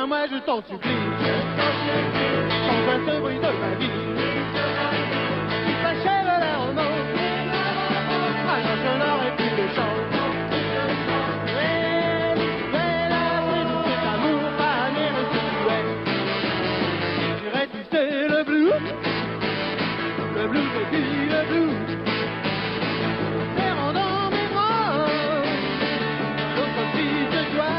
moi je t'en supplie. Enfin ce bruit de ma vie qui s'achève là en eau. Alors je n'aurai plus de chance. Mais la triste cet amour pas mérité. J'irai twister le blues et puis le blues. Serrant dans mes bras l'autre fille de toi.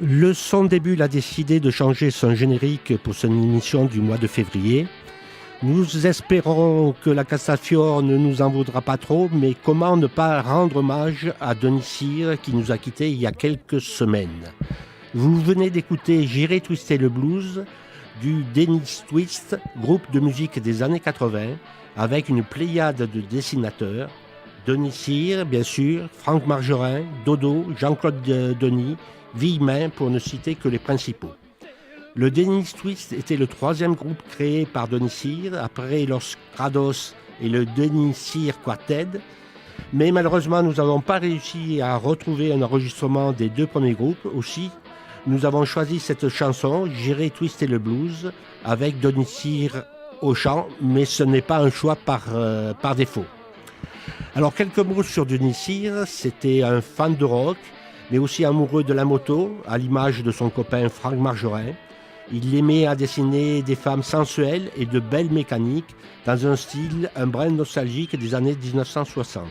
Le Son des Bulles a décidé de changer son générique pour son émission du mois de février. Nous espérons que la Castafiore ne nous en voudra pas trop, mais comment ne pas rendre hommage à Denis Cyr qui nous a quittés il y a quelques semaines. Vous venez d'écouter J'irai twister le blues du Dennis Twist, groupe de musique des années 80, avec une pléiade de dessinateurs. Denis Cyr, bien sûr, Franck Margerin, Dodo, Jean-Claude Denis, Villemain, pour ne citer que les principaux. Le Dennis Twist était le troisième groupe créé par Denis Cyr, après Los Grados et le Denis Cyr Quartet. Mais malheureusement, nous n'avons pas réussi à retrouver un enregistrement des deux premiers groupes. Aussi, nous avons choisi cette chanson, J'irai twister le blues, avec Denis Cyr au chant, mais ce n'est pas un choix par défaut. Alors, quelques mots sur Denis Cyr. C'était un fan de rock, mais aussi amoureux de la moto, à l'image de son copain Franck Margerin. Il aimait à dessiner des femmes sensuelles et de belles mécaniques dans un style un brin nostalgique des années 1960.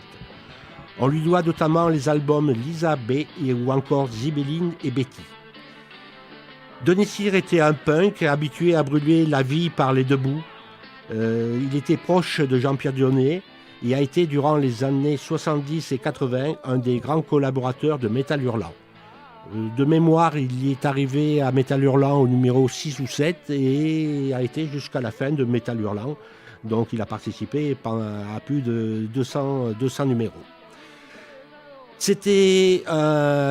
On lui doit notamment les albums Lisa B ou encore Zibelline et Betty. Denis Cyr était un punk habitué à brûler la vie par les deux bouts. Il était proche de Jean-Pierre Dionnet et a été durant les années 70 et 80 un des grands collaborateurs de Métal Hurlant. De mémoire, il y est arrivé à Métal Hurlant au numéro 6 ou 7 et a été jusqu'à la fin de Métal Hurlant. Donc il a participé à plus de 200 numéros. C'était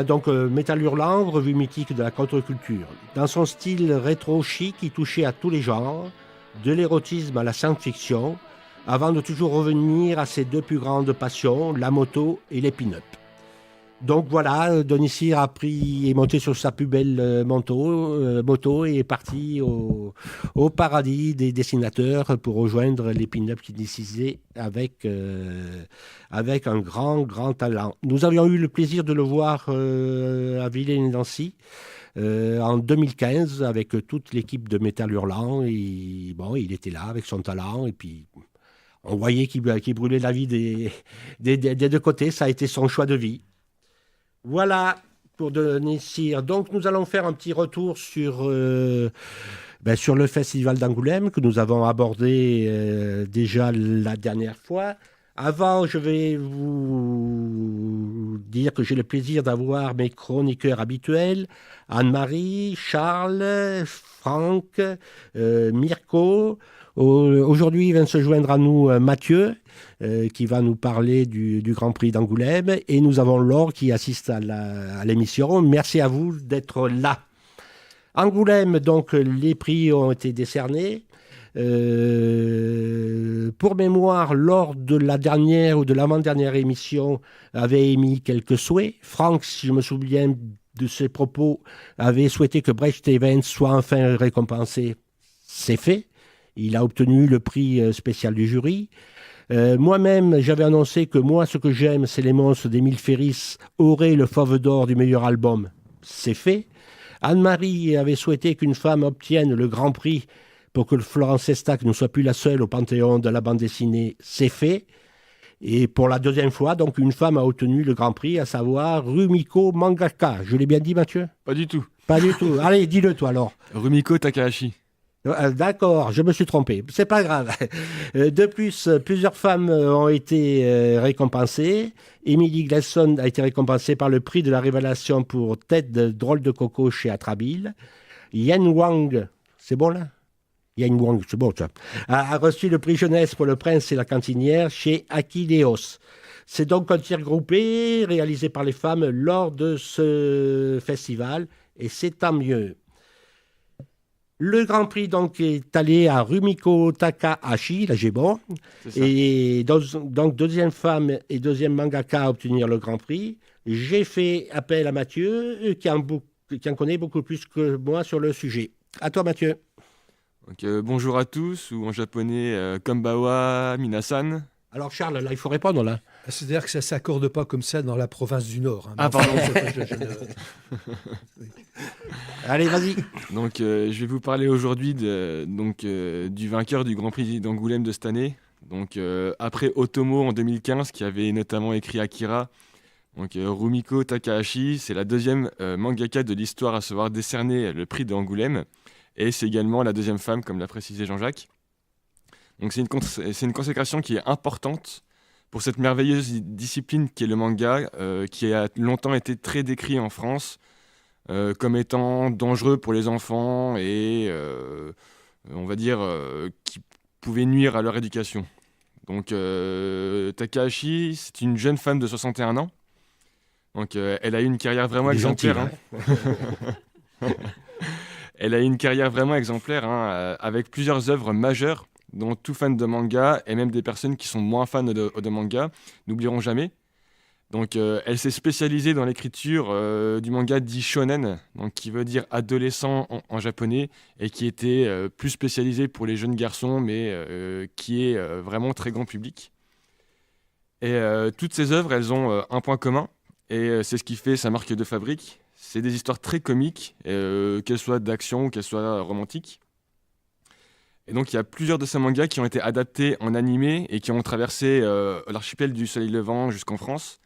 donc Métal Hurlant, revue mythique de la contre-culture. Dans son style rétro-chic, il touchait à tous les genres, de l'érotisme à la science-fiction, avant de toujours revenir à ses deux plus grandes passions, la moto et les pin-up. Donc voilà, Denis Cyr est monté sur sa plus belle moto et est parti au paradis des dessinateurs pour rejoindre les pin-up qu'il dessinait avec un grand talent. Nous avions eu le plaisir de le voir à Villers-Nancy en 2015 avec toute l'équipe de Métal Hurlant. Et bon, il était là avec son talent et puis on voyait qu'il brûlait la vie des deux côtés. Ça a été son choix de vie. Voilà pour Denis Cyr. Donc nous allons faire un petit retour sur le festival d'Angoulême que nous avons abordé déjà la dernière fois. Avant, je vais vous dire que j'ai le plaisir d'avoir mes chroniqueurs habituels, Anne-Marie, Charles, Franck, Mirko. Aujourd'hui, il vient de se joindre à nous Mathieu, qui va nous parler du Grand Prix d'Angoulême. Et nous avons Laure qui assiste à l'émission. Merci à vous d'être là. Angoulême, donc, les prix ont été décernés. Pour mémoire, lors de la dernière ou de l'avant-dernière émission, avait émis quelques souhaits. Franck, si je me souviens de ses propos, avait souhaité que Brecht Events soit enfin récompensé. C'est fait. Il a obtenu le prix spécial du jury. Moi-même, j'avais annoncé que moi, ce que j'aime, c'est les monstres d'Émile Ferris, aurait le Fauve d'Or du meilleur album. C'est fait. Anne-Marie avait souhaité qu'une femme obtienne le Grand Prix pour que Florence Estac ne soit plus la seule au panthéon de la bande dessinée. C'est fait. Et pour la deuxième fois, donc, une femme a obtenu le Grand Prix, à savoir Rumiko Mangaka. Je l'ai bien dit, Mathieu ? Pas du tout. Pas du tout. Allez, dis-le toi alors. Rumiko Takahashi. D'accord, je me suis trompé. C'est pas grave. De plus, plusieurs femmes ont été récompensées. Emily Gleason a été récompensée par le prix de la révélation pour Tête de drôle de coco chez Atrabile. Yen Wang, c'est bon là? Yen Wang, c'est bon ça, a reçu le prix jeunesse pour Le Prince et la Cantinière chez Aquileos. C'est donc un tir groupé réalisé par les femmes lors de ce festival, et c'est tant mieux. Le Grand Prix donc est allé à Rumiko Takahashi, là j'ai bon, et donc deuxième femme et deuxième mangaka à obtenir le Grand Prix. J'ai fait appel à Mathieu, qui en connaît beaucoup plus que moi sur le sujet. À toi Mathieu. Donc, bonjour à tous, ou en japonais, Konbawa Minasan. Alors Charles, là il faut répondre là. C'est-à-dire que ça ne s'accorde pas comme ça dans la province du Nord. Hein. Ah, pardon. Allez, vas-y. Donc, je vais vous parler aujourd'hui du vainqueur du Grand Prix d'Angoulême de cette année. Donc, après Otomo en 2015, qui avait notamment écrit Akira, donc, Rumiko Takahashi, c'est la deuxième mangaka de l'histoire à se voir décerner le prix d'Angoulême. Et c'est également la deuxième femme, comme l'a précisé Jean-Jacques. Donc, c'est une consécration qui est importante pour cette merveilleuse discipline qui est le manga, qui a longtemps été très décrit en France comme étant dangereux pour les enfants et, on va dire, qui pouvait nuire à leur éducation. Donc, Takahashi, c'est une jeune femme de 61 ans. Donc, elle a eu une carrière vraiment exemplaire. Elle a eu une carrière vraiment exemplaire, avec plusieurs œuvres majeures, dont tout fan de manga et même des personnes qui sont moins fans de manga n'oublieront jamais. Donc, elle s'est spécialisée dans l'écriture du manga dit shonen, donc qui veut dire adolescent en japonais, et qui était plus spécialisé pour les jeunes garçons, mais qui est vraiment très grand public. Et toutes ces œuvres, elles ont un point commun, et c'est ce qui fait sa marque de fabrique. C'est des histoires très comiques, qu'elles soient d'action ou qu'elles soient romantiques. Et donc, il y a plusieurs de ces mangas qui ont été adaptés en animé et qui ont traversé l'archipel du Soleil Levant jusqu'en France,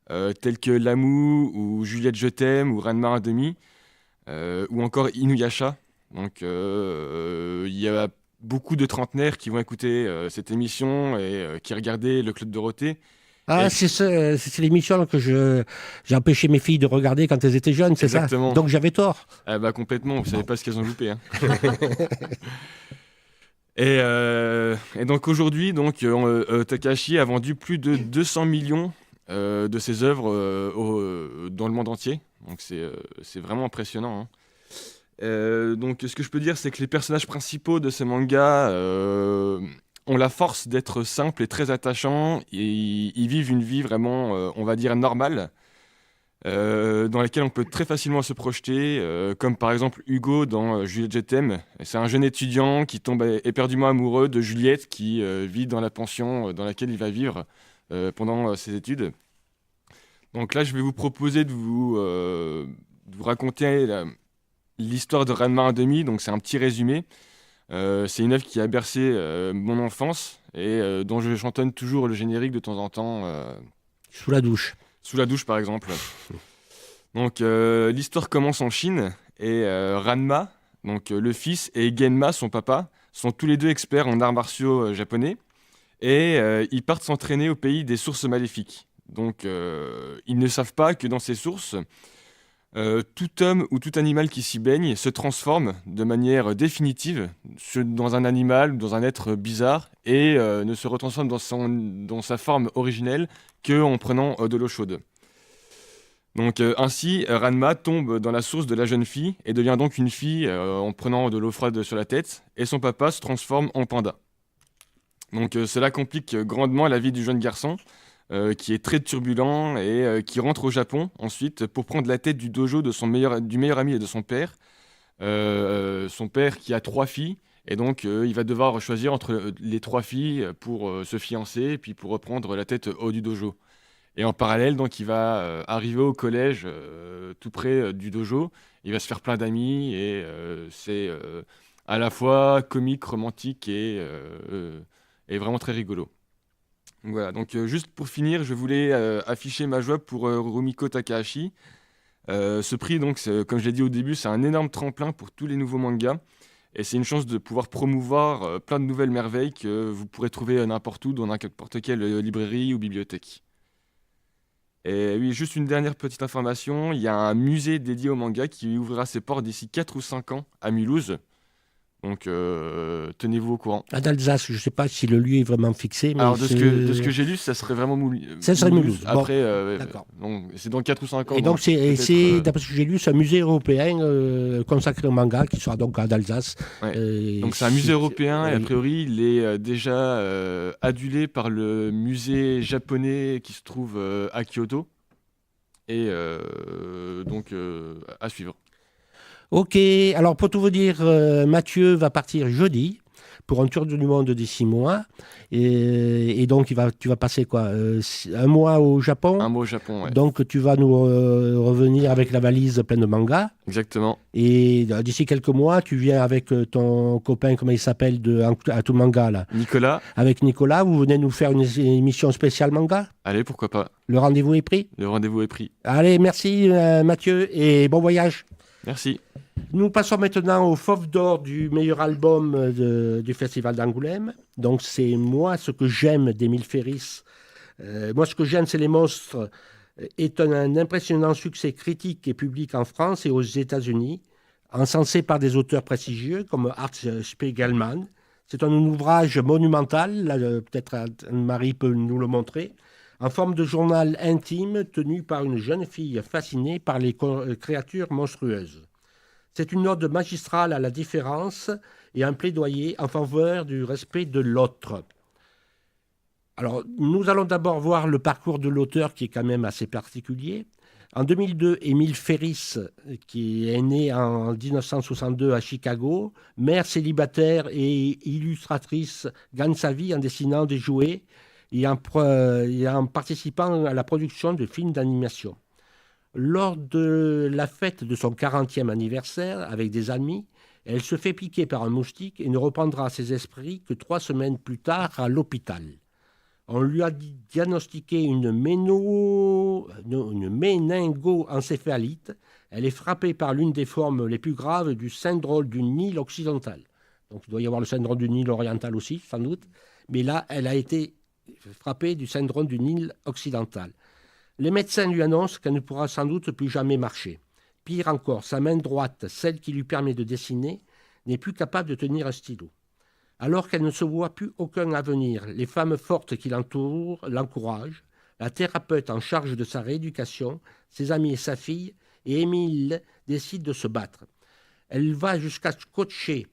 tels que Lamu, ou Juliette Je t'aime, ou Ranma 1,5, ou encore Inuyasha. Donc, il y a beaucoup de trentenaires qui vont écouter cette émission et qui regardaient le Club Dorothée. Ah, c'est l'émission que j'ai empêché mes filles de regarder quand elles étaient jeunes, c'est ça? Exactement. Donc j'avais tort. Ah bah complètement, vous savez pas ce qu'elles ont loupé. Et donc aujourd'hui, Takahashi a vendu plus de 200 millions de ses œuvres dans le monde entier. Donc c'est vraiment impressionnant. Donc ce que je peux dire, c'est que les personnages principaux de ces mangas ont la force d'être simples et très attachants. Et ils vivent une vie vraiment, on va dire, normale, dans laquelle on peut très facilement se projeter, comme par exemple Hugo dans Juliette Je t'aime. C'est un jeune étudiant qui tombe éperdument amoureux de Juliette qui vit dans la pension dans laquelle il va vivre pendant ses études. Donc là, je vais vous proposer de vous raconter l'histoire de Ranma 1,5. Donc c'est un petit résumé. C'est une œuvre qui a bercé mon enfance et dont je chantonne toujours le générique de temps en temps. Sous la douche. Sous la douche, par exemple. Donc, l'histoire commence en Chine et Ranma, donc le fils, et Genma, son papa, sont tous les deux experts en arts martiaux japonais et ils partent s'entraîner au pays des sources maléfiques. Donc, ils ne savent pas que dans ces sources, tout homme ou tout animal qui s'y baigne se transforme de manière définitive dans un animal, dans un être bizarre, et ne se retransforme dans sa forme originelle qu'en prenant de l'eau chaude. Donc ainsi, Ranma tombe dans la source de la jeune fille et devient donc une fille en prenant de l'eau froide sur la tête, et son papa se transforme en panda. Donc cela complique grandement la vie du jeune garçon, qui est très turbulent et qui rentre au Japon ensuite pour prendre la tête du dojo de du meilleur ami et de son père. Son père qui a 3 filles, et donc il va devoir choisir entre les 3 filles pour se fiancer et puis pour reprendre la tête haut du dojo. Et en parallèle, donc, il va arriver au collège tout près du dojo. Il va se faire plein d'amis et c'est à la fois comique, romantique et vraiment très rigolo. Donc, voilà, donc juste pour finir, je voulais afficher ma joie pour Rumiko Takahashi. Ce prix, donc, comme je l'ai dit au début, c'est un énorme tremplin pour tous les nouveaux mangas. Et c'est une chance de pouvoir promouvoir plein de nouvelles merveilles que vous pourrez trouver n'importe où, dans n'importe quelle librairie ou bibliothèque. Et oui, juste une dernière petite information, il y a un musée dédié au manga qui ouvrira ses portes d'ici 4 ou 5 ans à Mulhouse. Donc tenez-vous au courant. d'Alsace, je ne sais pas si le lieu est vraiment fixé, mais Alors de ce que j'ai lu, ça serait vraiment Ça serait Mulhouse. Bon, Après, d'accord. donc, c'est dans 4 ou 5 ans. Et donc, peut-être, d'après ce que j'ai lu, c'est un musée européen consacré au manga qui sera donc d'Alsace. ouais. Donc c'est un musée européen et a priori il est déjà adulé par le musée japonais qui se trouve à Kyoto. Et donc à suivre. Ok, alors pour tout vous dire, Mathieu va partir jeudi pour un tour du monde de 6 mois. Et donc, tu vas passer quoi, un mois au Japon? Un mois au Japon, ouais. Donc, tu vas nous revenir avec la valise pleine de mangas. Exactement. Et d'ici quelques mois, tu viens avec ton copain, comment il s'appelle, à tout manga, là. Nicolas. Avec Nicolas, vous venez nous faire une émission spéciale manga? Allez, pourquoi pas. Le rendez-vous est pris? Le rendez-vous est pris. Allez, merci Mathieu et bon voyage. Merci. Nous passons maintenant au Fauve d'or du meilleur album du Festival d'Angoulême. Donc c'est Moi ce que j'aime d'Émile Ferris. Moi ce que j'aime c'est les monstres est un impressionnant succès critique et public en France et aux États-Unis, encensé par des auteurs prestigieux comme Art Spiegelman. C'est un ouvrage monumental, là, peut-être Anne-Marie peut nous le montrer, en forme de journal intime tenu par une jeune fille fascinée par les créatures monstrueuses. C'est une ode magistrale à la différence et un plaidoyer en faveur du respect de l'autre. Alors, nous allons d'abord voir le parcours de l'auteur qui est quand même assez particulier. En 2002, Émile Ferris, qui est né en 1962 à Chicago, mère célibataire et illustratrice, gagne sa vie en dessinant des jouets et en participant à la production de films d'animation. Lors de la fête de son 40e anniversaire avec des amis, elle se fait piquer par un moustique et ne reprendra ses esprits que 3 semaines plus tard à l'hôpital. On lui a diagnostiqué une méningo-encéphalite. Elle est frappée par l'une des formes les plus graves du syndrome du Nil occidental. Donc il doit y avoir le syndrome du Nil oriental aussi, sans doute. Mais là, elle a été frappée du syndrome du Nil occidental. Les médecins lui annoncent qu'elle ne pourra sans doute plus jamais marcher. Pire encore, sa main droite, celle qui lui permet de dessiner, n'est plus capable de tenir un stylo. Alors qu'elle ne se voit plus aucun avenir, les femmes fortes qui l'entourent l'encouragent, la thérapeute en charge de sa rééducation, ses amis et sa fille, et Émile décide de se battre. Elle va jusqu'à scotcher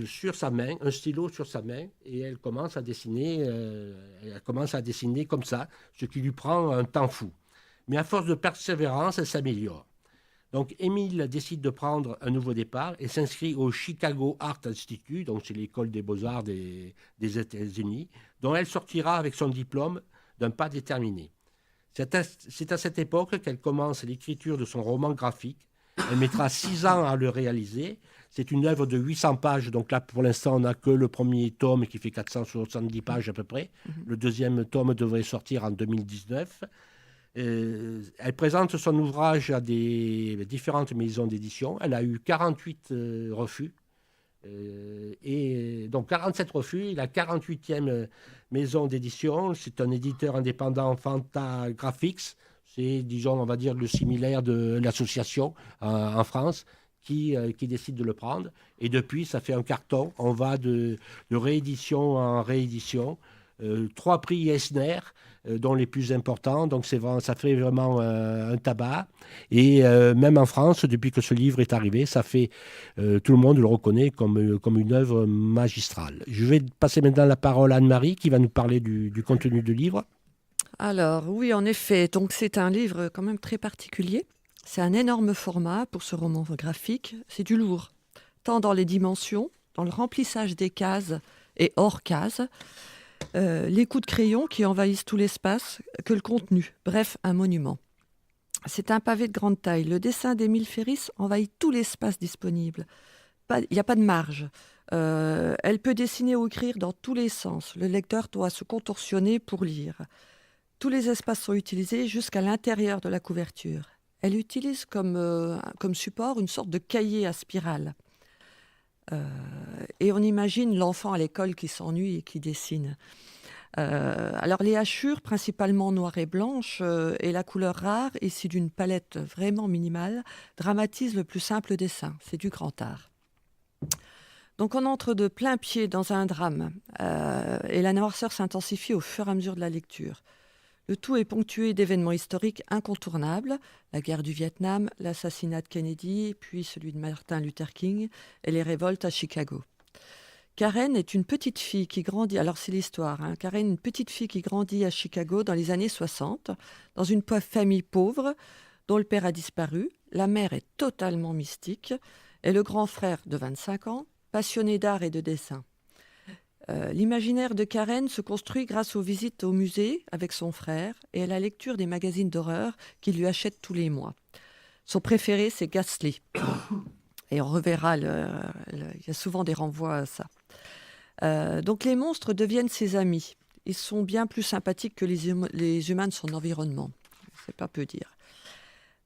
sur sa main, un stylo sur sa main, et elle commence à dessiner comme ça, ce qui lui prend un temps fou. Mais à force de persévérance, elle s'améliore. Donc Émile décide de prendre un nouveau départ et s'inscrit au Chicago Art Institute, donc c'est l'école des beaux-arts des États-Unis, dont elle sortira avec son diplôme d'un pas déterminé. C'est à cette époque qu'elle commence l'écriture de son roman graphique. Elle mettra 6 ans à le réaliser. C'est une œuvre de 800 pages, donc là pour l'instant on n'a que le premier tome qui fait 470 pages à peu près. Le deuxième tome devrait sortir en 2019. Elle présente son ouvrage à des différentes maisons d'édition. Elle a eu 48 refus. Et donc 47 refus. La 48e maison d'édition, c'est un éditeur indépendant, Fantagraphics. C'est, disons, on va dire le similaire de l'association en France qui décide de le prendre. Et depuis, ça fait un carton. On va de réédition en réédition. 3 prix Eisner, dont les plus importants. Donc ça fait vraiment un tabac. Et même en France, depuis que ce livre est arrivé, ça fait tout le monde le reconnaît comme une œuvre magistrale. Je vais passer maintenant la parole à Anne-Marie qui va nous parler du contenu du livre. Alors oui, en effet, donc c'est un livre quand même très particulier. C'est un énorme format pour ce roman graphique. C'est du lourd, tant dans les dimensions, dans le remplissage des cases et hors cases, les coups de crayon qui envahissent tout l'espace, que le contenu. Bref, un monument. C'est un pavé de grande taille. Le dessin d'Émile Ferris envahit tout l'espace disponible. Il n'y a pas de marge. Elle peut dessiner ou écrire dans tous les sens. Le lecteur doit se contorsionner pour lire. Tous les espaces sont utilisés jusqu'à l'intérieur de la couverture. Elle utilise comme support une sorte de cahier à spirale. Et on imagine l'enfant à l'école qui s'ennuie et qui dessine. Alors les hachures, principalement noires et blanches, et la couleur rare, issue d'une palette vraiment minimale, dramatisent le plus simple dessin. C'est du grand art. Donc on entre de plein pied dans un drame, et la noirceur s'intensifie au fur et à mesure de la lecture. Le tout est ponctué d'événements historiques incontournables, la guerre du Vietnam, l'assassinat de Kennedy, puis celui de Martin Luther King et les révoltes à Chicago. Karen est une petite fille qui grandit, alors c'est l'histoire, Karen est une petite fille qui grandit à Chicago dans les années 60, dans une famille pauvre dont le père a disparu, la mère est totalement mystique, et le grand frère de 25 ans, passionné d'art et de dessin. L'imaginaire de Karen se construit grâce aux visites au musée avec son frère et à la lecture des magazines d'horreur qu'il lui achète tous les mois. Son préféré, c'est Ghastly. Et on reverra, il y a souvent des renvois à ça. Donc les monstres deviennent ses amis. Ils sont bien plus sympathiques que les humains de son environnement. C'est pas peu dire.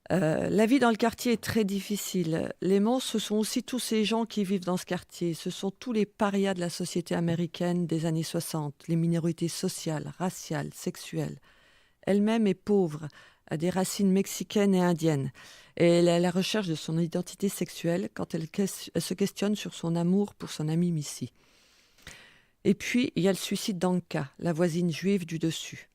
La vie dans le quartier est très difficile. Les monstres, ce sont aussi tous ces gens qui vivent dans ce quartier. Ce sont tous les parias de la société américaine des années 60, les minorités sociales, raciales, sexuelles. Elle-même est pauvre, a des racines mexicaines et indiennes. Et elle est à la recherche de son identité sexuelle quand elle se questionne sur son amour pour son amie Missy. Et puis, il y a le suicide d'Anka, la voisine juive du dessus.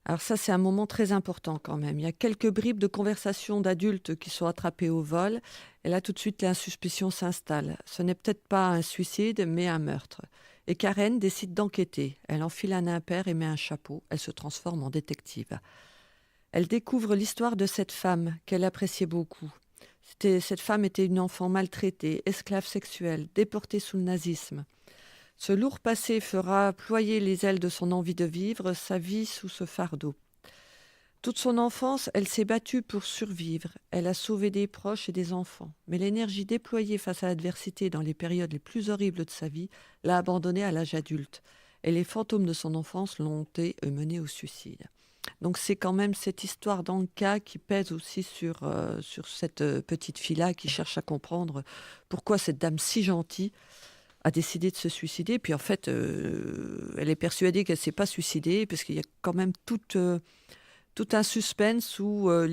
Alors ça, c'est un moment très important quand même. Il y a quelques bribes de conversation d'adultes qui sont attrapés au vol. Et là, tout de suite, l'insuspicion s'installe. Ce n'est peut-être pas un suicide, mais un meurtre. Et Karen décide d'enquêter. Elle enfile un impair et met un chapeau. Elle se transforme en détective. Elle découvre l'histoire de cette femme qu'elle appréciait beaucoup. Cette femme était une enfant maltraitée, esclave sexuelle, déportée sous le nazisme. Ce lourd passé fera ployer les ailes de son envie de vivre sa vie sous ce fardeau. Toute son enfance, elle s'est battue pour survivre. Elle a sauvé des proches et des enfants. Mais l'énergie déployée face à l'adversité dans les périodes les plus horribles de sa vie l'a abandonnée à l'âge adulte. Et les fantômes de son enfance l'ont hantée et menée au suicide. Donc c'est quand même cette histoire d'Anka qui pèse aussi sur cette petite fille-là qui cherche à comprendre pourquoi cette dame si gentille a décidé de se suicider. Puis en fait, elle est persuadée qu'elle ne s'est pas suicidée parce qu'il y a quand même tout un suspense où le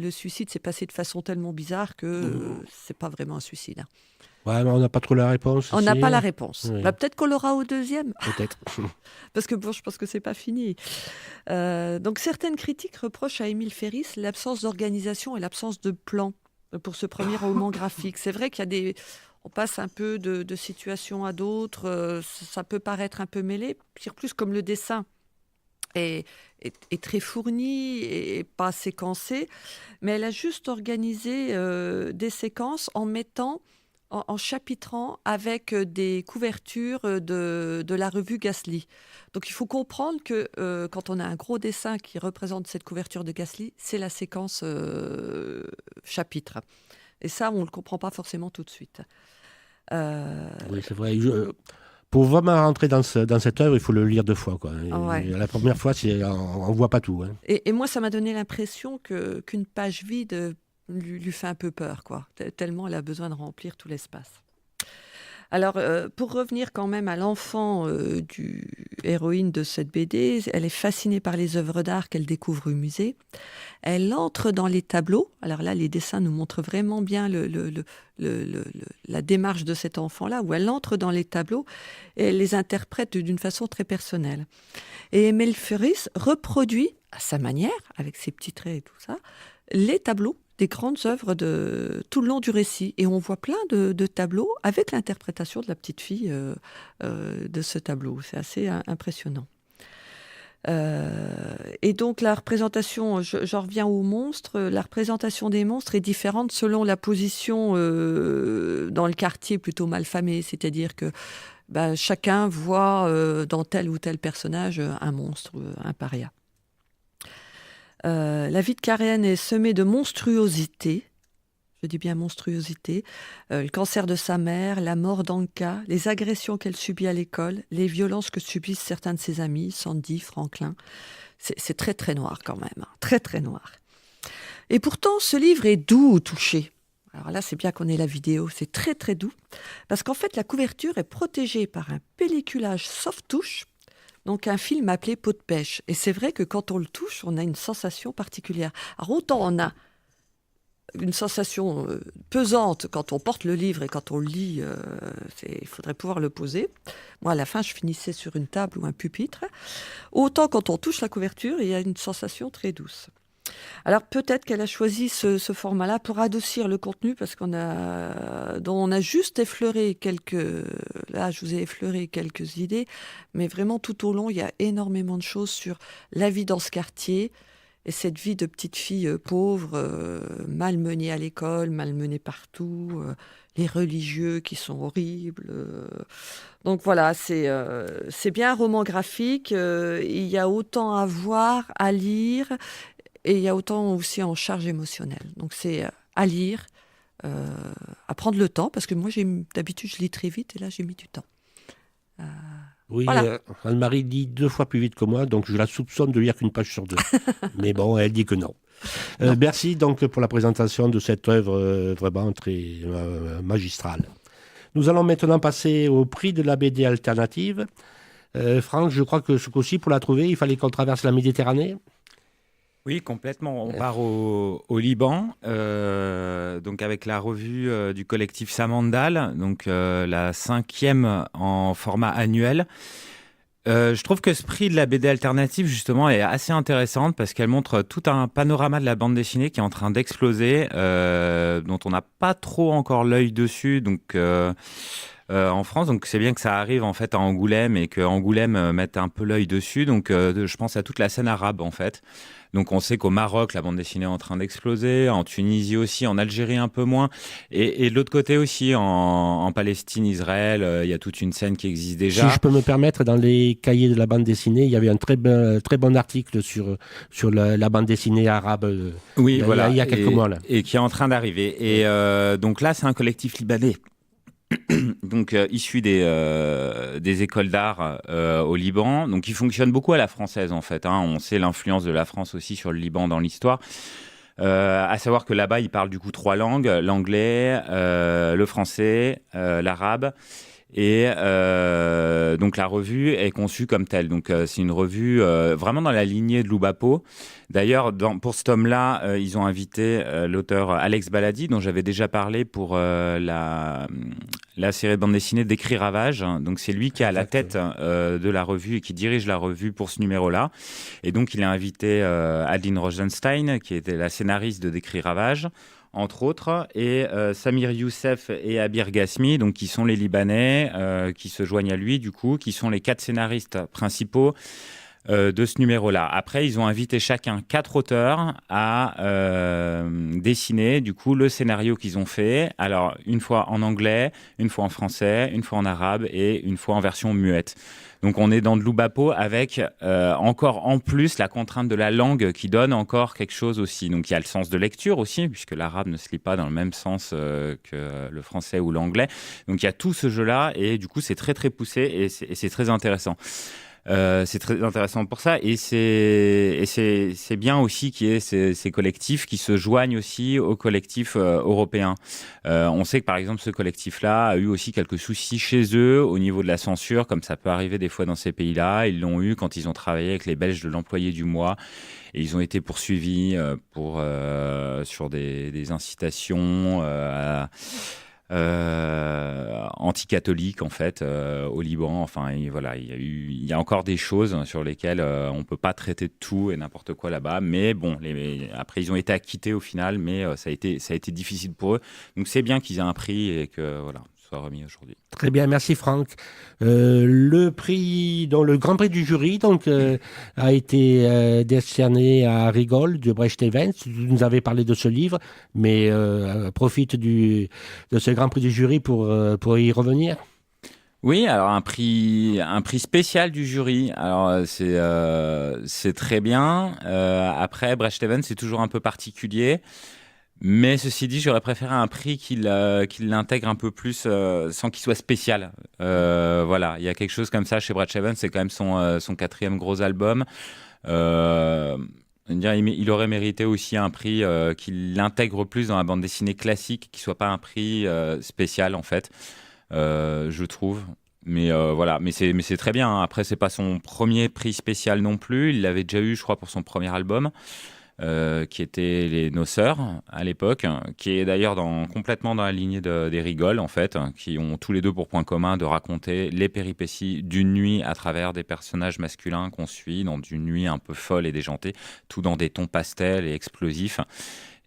suicide s'est passé de façon tellement bizarre que c'est pas vraiment un suicide. Ouais, mais on n'a pas trop la réponse. On n'a pas la réponse. Oui. Peut-être qu'on l'aura au deuxième. Peut-être. Parce que bon, je pense que c'est pas fini. Donc certaines critiques reprochent à Émile Ferris l'absence d'organisation et l'absence de plan pour ce premier roman graphique. C'est vrai qu'il y a on passe un peu de situations à d'autres. Ça peut paraître un peu mêlé. Plus comme le dessin est très fourni et pas séquencé, mais elle a juste organisé des séquences en chapitrant avec des couvertures de la revue Ghastly. Donc il faut comprendre que quand on a un gros dessin qui représente cette couverture de Ghastly, c'est la séquence chapitre. Et ça, on ne le comprend pas forcément tout de suite. Oui, c'est vrai. Pour vraiment rentrer dans cette œuvre, il faut le lire 2 fois, quoi. Ouais. La première fois, on ne voit pas tout. Hein. Et moi, ça m'a donné l'impression qu'une page vide lui fait un peu peur, quoi. Tellement elle a besoin de remplir tout l'espace. Alors, pour revenir quand même à l'enfant du héroïne de cette BD, elle est fascinée par les œuvres d'art qu'elle découvre au musée. Elle entre dans les tableaux. Alors là, les dessins nous montrent vraiment bien la démarche de cet enfant-là, où elle entre dans les tableaux et elle les interprète d'une façon très personnelle. Et Émile Ferris reproduit, à sa manière, avec ses petits traits et tout ça, les tableaux des grandes œuvres tout le long du récit. Et on voit plein de tableaux avec l'interprétation de la petite fille de ce tableau. C'est assez impressionnant. Et donc la représentation, j'en reviens aux monstres, la représentation des monstres est différente selon la position dans le quartier plutôt malfamé. C'est-à-dire que chacun voit dans tel ou tel personnage un monstre, un paria. La vie de Karen est semée de monstruosités, je dis bien monstruosité, le cancer de sa mère, la mort d'Anka, les agressions qu'elle subit à l'école, les violences que subissent certains de ses amis, Sandy, Franklin. C'est très très noir quand même, hein, très très noir. Et pourtant, ce livre est doux au toucher. Alors là, c'est bien qu'on ait la vidéo, c'est très très doux. Parce qu'en fait, la couverture est protégée par un pelliculage soft touch, donc un film appelé peau de pêche. Et c'est vrai que quand on le touche, on a une sensation particulière. Alors autant on a une sensation pesante quand on porte le livre et quand on le lit, il faudrait pouvoir le poser. Moi, à la fin, je finissais sur une table ou un pupitre. Autant quand on touche la couverture, il y a une sensation très douce. Alors peut-être qu'elle a choisi ce format-là pour adoucir le contenu parce on a juste effleuré là je vous ai effleuré quelques idées, mais vraiment tout au long il y a énormément de choses sur la vie dans ce quartier et cette vie de petite fille pauvre, malmenée à l'école, malmenée partout, les religieux qui sont horribles. Donc voilà, c'est bien un roman graphique, il y a autant à voir, à lire. Et il y a autant aussi en charge émotionnelle. Donc c'est à lire, à prendre le temps, parce que moi d'habitude je lis très vite et là j'ai mis du temps. Oui, voilà. Anne-Marie lit 2 fois plus vite que moi, donc je la soupçonne de lire qu'une page sur 2. Mais bon, elle dit que non. Merci donc pour la présentation de cette œuvre vraiment très magistrale. Nous allons maintenant passer au prix de la BD alternative. Franck, je crois que ce coup-ci, pour la trouver, il fallait qu'on traverse la Méditerranée. Oui, complètement. On part au Liban, donc avec la revue du collectif Samandal, donc la 5e en format annuel. Je trouve que ce prix de la BD alternative, justement, est assez intéressante parce qu'elle montre tout un panorama de la bande dessinée qui est en train d'exploser, dont on n'a pas trop encore l'œil dessus, donc en France. Donc c'est bien que ça arrive en fait à Angoulême et que Angoulême mette un peu l'œil dessus. Donc je pense à toute la scène arabe en fait. Donc on sait qu'au Maroc, la bande dessinée est en train d'exploser, en Tunisie aussi, en Algérie un peu moins, et de l'autre côté aussi, en Palestine, Israël, il y a toute une scène qui existe déjà. Si je peux me permettre, dans les cahiers de la bande dessinée, il y avait un très bon article sur la bande dessinée arabe. Oui, voilà. Il y a quelques mois là. Et qui est en train d'arriver. Et donc là, c'est un collectif libanais. Donc issu des écoles d'art au Liban, donc il fonctionne beaucoup à la française en fait. On sait l'influence de la France aussi sur le Liban dans l'histoire. À savoir que là-bas, ils parlent du coup 3 langues, l'anglais, le français, l'arabe. Et donc la revue est conçue comme telle. Donc c'est une revue vraiment dans la lignée de Loubapo. D'ailleurs, pour ce tome-là, ils ont invité l'auteur Alex Baladi, dont j'avais déjà parlé pour la série de bande dessinée d'Écrit Ravage. Donc c'est lui qui est à la tête de la revue et qui dirige la revue pour ce numéro-là. Et donc il a invité Adeline Rosenstein, qui était la scénariste de d'Écrit Ravage, entre autres, et Samir Youssef et Abir Ghasmi, donc qui sont les Libanais qui se joignent à lui, du coup, qui sont les 4 scénaristes principaux de ce numéro-là. Après, ils ont invité chacun 4 auteurs à dessiner, du coup, le scénario qu'ils ont fait. Alors, une fois en anglais, une fois en français, une fois en arabe et une fois en version muette. Donc on est dans de Loubapo avec encore en plus la contrainte de la langue qui donne encore quelque chose aussi. Donc il y a le sens de lecture aussi, puisque l'arabe ne se lit pas dans le même sens que le français ou l'anglais. Donc il y a tout ce jeu-là et du coup c'est très très poussé et c'est très intéressant. C'est très intéressant pour ça et c'est bien aussi qu'il y ait ces collectifs qui se joignent aussi aux collectifs européens. On sait que par exemple ce collectif-là a eu aussi quelques soucis chez eux au niveau de la censure, comme ça peut arriver des fois dans ces pays-là. Ils l'ont eu quand ils ont travaillé avec les Belges de l'employé du mois et ils ont été poursuivis sur des incitations anti-catholique en fait au Liban. Enfin voilà, il y a encore des choses sur lesquelles on peut pas traiter de tout et n'importe quoi là-bas, mais bon, après ils ont été acquittés au final, mais ça a été difficile pour eux, donc c'est bien qu'ils aient un prix et que voilà soit remis aujourd'hui. Très bien, merci Franck. Le Grand Prix du jury a été décerné à Rigole de Brecht Events. Vous nous avez parlé de ce livre, mais profite de ce Grand Prix du jury pour y revenir. Oui, alors un prix spécial du jury. Alors c'est très bien. Après Brecht Events, c'est toujours un peu particulier. Mais ceci dit, j'aurais préféré un prix qui l'intègre un peu plus sans qu'il soit spécial. Voilà, il y a quelque chose comme ça chez Brecht Events, c'est quand même son 4e gros album. Je veux dire, il aurait mérité aussi un prix qui l'intègre plus dans la bande dessinée classique, qui soit pas un prix spécial en fait, je trouve. Mais voilà, mais c'est très bien, hein. Après, c'est pas son premier prix spécial non plus. Il l'avait déjà eu, je crois, pour son premier album, qui était les Nos Sœurs à l'époque, qui est d'ailleurs complètement dans la lignée des Rigoles en fait, qui ont tous les deux pour point commun de raconter les péripéties d'une nuit à travers des personnages masculins qu'on suit dans une nuit un peu folle et déjantée, tout dans des tons pastels et explosifs.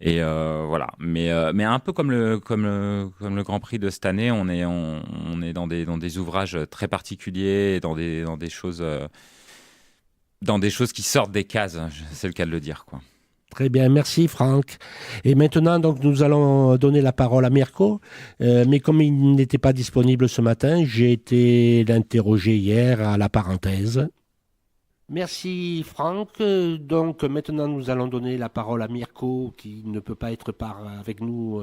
Et voilà, mais un peu comme le Grand Prix de cette année, on est dans des ouvrages très particuliers, dans des choses qui sortent des cases, c'est le cas de le dire, quoi. Très bien, merci Franck. Et maintenant, donc, nous allons donner la parole à Mirko. Mais comme il n'était pas disponible ce matin, j'ai été l'interroger hier à la parenthèse. Merci Franck. Donc maintenant, nous allons donner la parole à Mirko qui ne peut pas être avec nous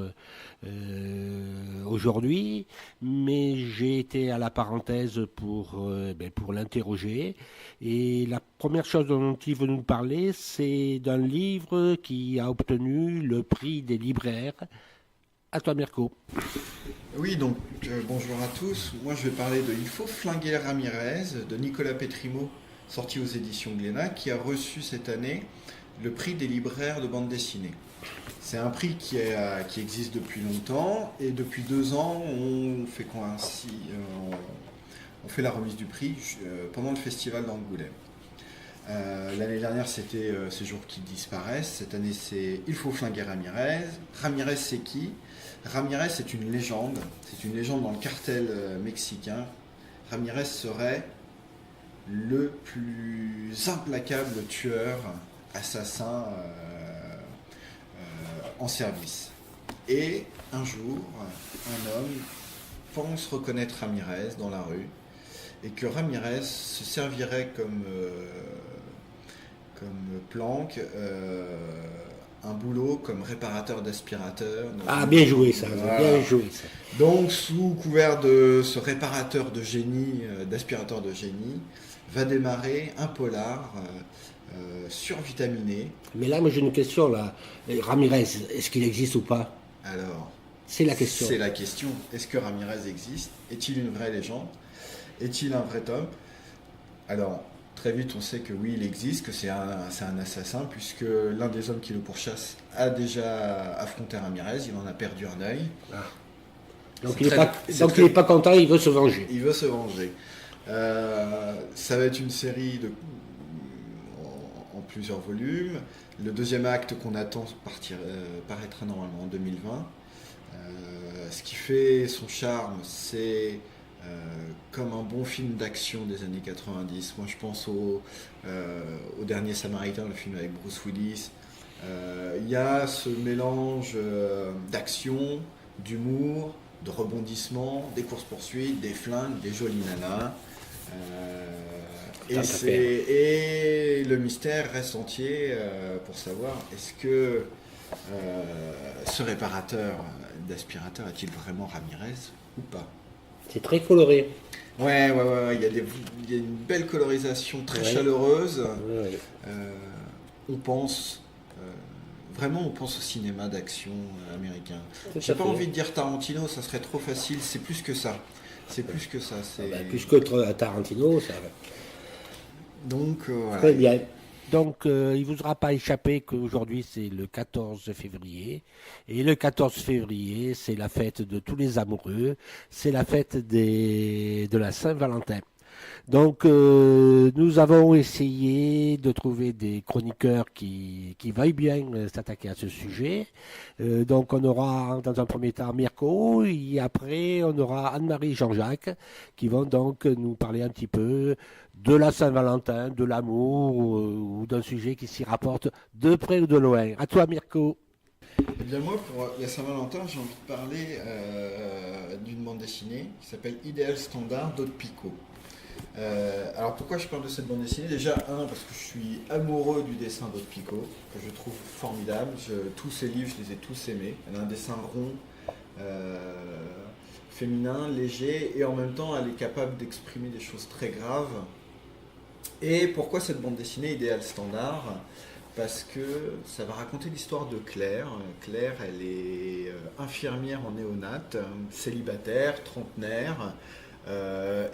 aujourd'hui. Mais j'ai été à la parenthèse pour l'interroger. Et la première chose dont il veut nous parler, c'est d'un livre qui a obtenu le prix des libraires. À toi Mirko. Oui, donc bonjour à tous. Moi je vais parler de Il faut flinguer Ramirez de Nicolas Pétrimo, sorti aux éditions Glénat, qui a reçu cette année le prix des libraires de bande dessinée. C'est un prix qui existe depuis longtemps, et depuis 2 ans, on fait la remise du prix pendant le festival d'Angoulême. L'année dernière, c'était Ces jours qui disparaissent. Cette année, c'est Il faut flinguer Ramirez. Ramirez, c'est qui ? Ramirez, c'est une légende. C'est une légende dans le cartel mexicain. Ramirez serait le plus implacable tueur, assassin en service. Et un jour, un homme pense reconnaître Ramirez dans la rue, et que Ramirez se servirait comme planque un boulot comme réparateur d'aspirateur. Ah, bien joué ça, voilà. Bien joué ça. Donc, sous couvert de ce réparateur de génie, d'aspirateur de génie, va démarrer un polar survitaminé. Mais là, moi j'ai une question là. Ramirez, est-ce qu'il existe ou pas ? Alors, C'est la question. C'est la question. Est-ce que Ramirez existe ? Est-il une vraie légende ? Est-il un vrai homme ? Alors, très vite, on sait que oui, il existe, que c'est un assassin, puisque l'un des hommes qui le pourchasse a déjà affronté Ramirez, il en a perdu un œil. Ah. Donc il n'est pas content, il veut se venger. Il veut se venger. Ça va être une série en plusieurs volumes. Le deuxième acte qu'on attend paraîtra normalement en 2020. Ce qui fait son charme, c'est comme un bon film d'action des années 90. Moi, je pense au Dernier Samaritain, le film avec Bruce Willis. Il y a ce mélange d'action, d'humour, de rebondissements, des courses-poursuites, des flingues, des jolies nanas. Et le mystère reste entier pour savoir est-ce que ce réparateur d'aspirateur est-il vraiment Ramirez ou pas ? C'est très coloré. Ouais. Il y a une belle colorisation très chaleureuse. Ouais. On pense au cinéma d'action américain. Tout J'ai à pas fait. envie de dire Tarantino, ça serait trop facile. C'est plus que ça. Plus que Tarantino, ça. Donc voilà. Très bien. Donc, il ne vous aura pas échappé qu'aujourd'hui, c'est le 14 février. Et le 14 février, c'est la fête de tous les amoureux. C'est la fête de la Saint-Valentin. Donc, nous avons essayé de trouver des chroniqueurs qui veuillent bien s'attaquer à ce sujet. Donc, on aura dans un premier temps Mirko, et après, on aura Anne-Marie et Jean-Jacques qui vont donc nous parler un petit peu de la Saint-Valentin, de l'amour ou d'un sujet qui s'y rapporte de près ou de loin. À toi, Mirko. Eh bien moi, pour la Saint-Valentin, j'ai envie de parler d'une bande dessinée qui s'appelle Idéal Standard d'Aude Picot. Alors pourquoi je parle de cette bande dessinée ? Déjà, parce que je suis amoureux du dessin d'Aude Picot, que je trouve formidable. Tous ses livres, je les ai tous aimés. Elle a un dessin rond, féminin, léger, et en même temps, elle est capable d'exprimer des choses très graves. Et pourquoi cette bande dessinée Idéal Standard ? parce que ça va raconter l'histoire de Claire. Claire, elle est infirmière en néonate, célibataire, trentenaire,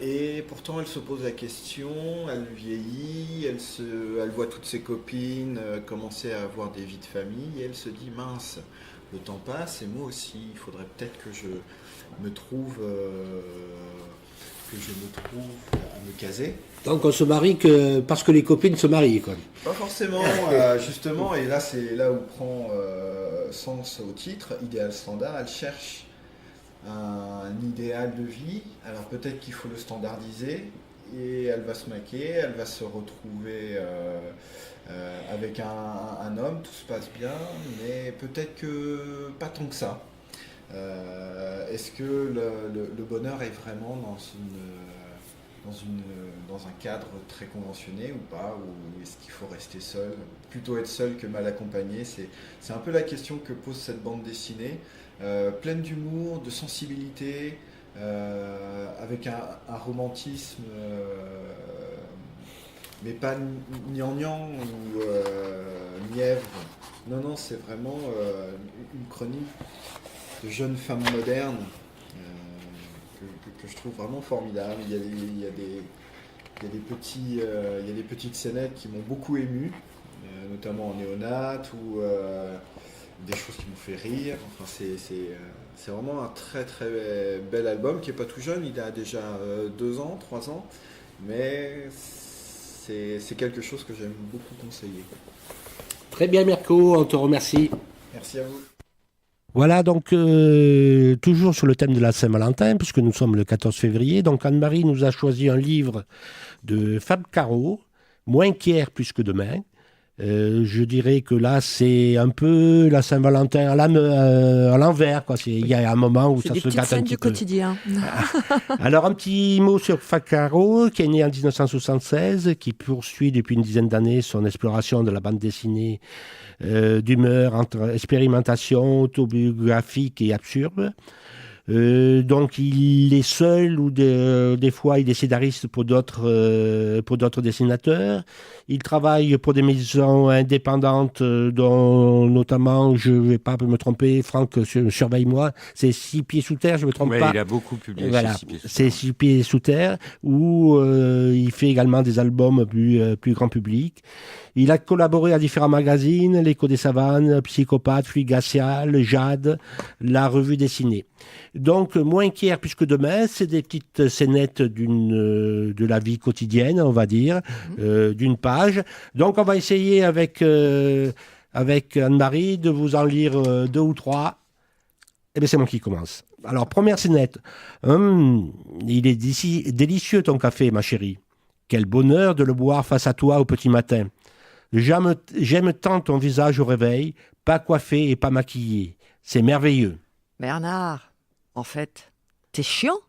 et pourtant elle se pose la question, elle vieillit, elle voit toutes ses copines commencer à avoir des vies de famille, et elle se dit mince, le temps passe et moi aussi, il faudrait peut-être que je me trouve à me caser. Donc on se marie parce que les copines se marient, quoi. Pas forcément, justement, et là c'est là où prend sens au titre, idéal standard, elle cherche un idéal de vie, alors peut-être qu'il faut le standardiser, et elle va se maquer, elle va se retrouver avec un homme, tout se passe bien, mais peut-être que pas tant que ça. Est-ce que le bonheur est vraiment dans un cadre très conventionné ou pas, ou est-ce qu'il faut rester seul, plutôt être seul que mal accompagné, c'est un peu la question que pose cette bande dessinée, pleine d'humour, de sensibilité, avec un romantisme, mais pas gnangnan ou mièvre. Non, c'est vraiment une chronique de jeunes femmes modernes que je trouve vraiment formidable. Il y a des petites scénettes qui m'ont beaucoup ému, notamment en néonate ou des choses qui m'ont fait rire. Enfin, c'est vraiment un très très bel album qui n'est pas tout jeune, il a déjà 2 ans, 3 ans, mais c'est quelque chose que j'aime beaucoup conseiller. Très bien Mirko, on te remercie. Merci à vous. Voilà, donc toujours sur le thème de la Saint-Valentin, puisque nous sommes le 14 février. Donc Anne-Marie nous a choisi un livre de Fab Caro, Moins qu'hier, plus que demain. Je dirais que là, c'est un peu la Saint-Valentin à l'envers, quoi. Il y a un moment où ça se gâte un petit peu. C'est des petites scènes du quotidien. Alors, un petit mot sur Fab Caro, qui est né en 1976, qui poursuit depuis une dizaine d'années son exploration de la bande dessinée d'humeur entre expérimentation autobiographique et absurde. Donc il est seul ou des fois il est scénariste pour d'autres dessinateurs. Il travaille pour des maisons indépendantes dont notamment, je ne vais pas me tromper, Franck, surveille-moi, c'est 6 pieds sous terre, je ne me trompe pas. Il a beaucoup publié voilà, 6 pieds sous terre. C'est 6 pieds sous terre, où il fait également des albums plus grand public. Il a collaboré à différents magazines, L'Écho des Savanes, Psychopathe, Fluide Glacial, Jade, la revue dessinée. Donc, Moins qu'hier, plus que demain, c'est des petites scénettes de la vie quotidienne, on va dire, d'une page. Donc, on va essayer avec Anne-Marie de vous en lire 2 ou 3. Eh bien, c'est moi qui commence. Alors, première scénette. Il est délicieux ton café, ma chérie. Quel bonheur de le boire face à toi au petit matin. J'aime tant ton visage au réveil, pas coiffé et pas maquillé. C'est merveilleux. Bernard, en fait, t'es chiant.